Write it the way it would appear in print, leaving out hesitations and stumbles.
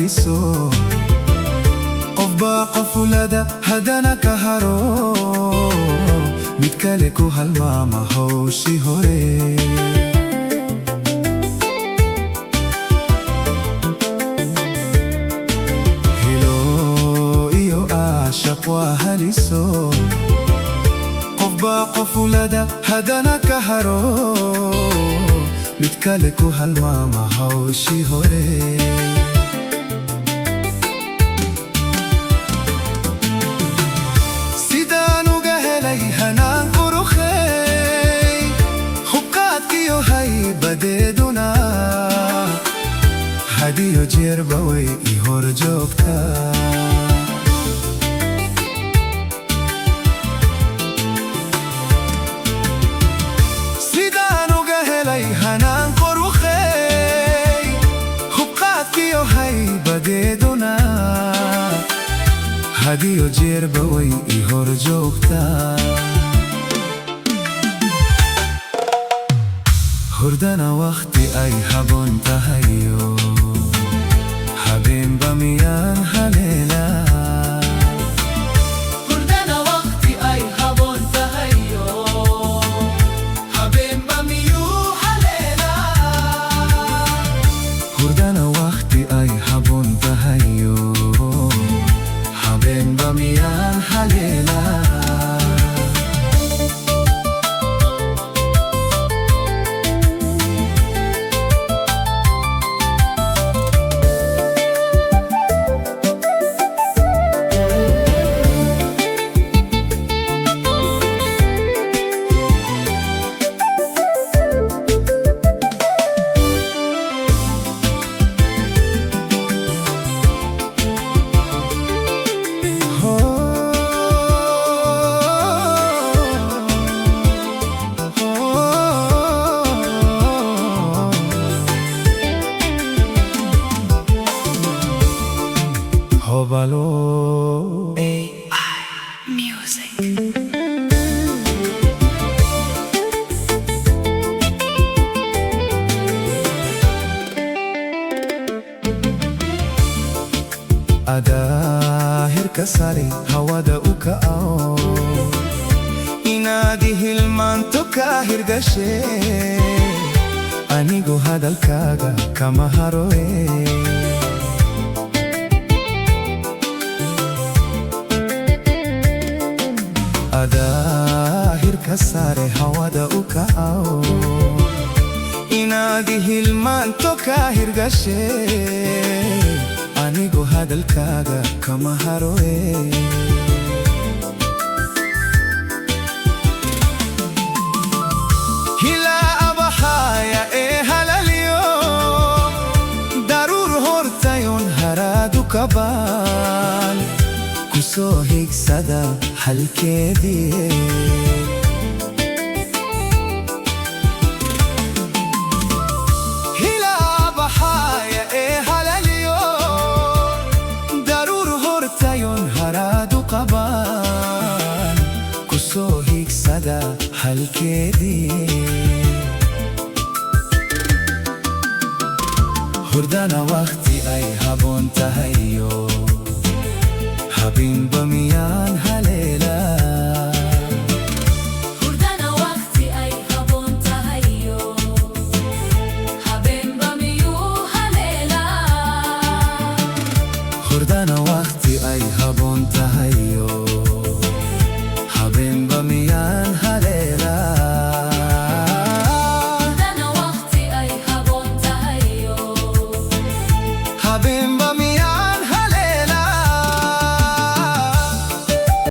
haliso qof baa qof ulada haddana ka haro mid kale ku halmaama hawshii hore hilo iyo aashaq waa haliso qof baa qof ulada haddana ka haro mid kale ku halmaama hawshii hore sidaan uga helay hanaan quruxey hubqaadkiyo haybadeeduna hadiyo jeerba way i hor joogtaa hanaan quruxey hubqaadkiyo haybadeeduna hadiyo jeerba way i hor joogtaa hurdana wakhti ay haboon tahayo habeenba miyaan haleelaa miyaan haleelaa AI Music. Adahirka sare hawada u ka'o inaad hilmaanto ka hirgashe anigu hadalkaaga kama haroe adahirka sare hawada u ka'o inaad hilmaanto ka hirgashe anigu hadalkaaga kama haroe hilaa abaxaaya ee halaliyo daruur hortayon haraadu kabaan kusoo higsada halkeedii kusoo higsada halkeedii hurdana wakhti ay haboon tahayo habeenba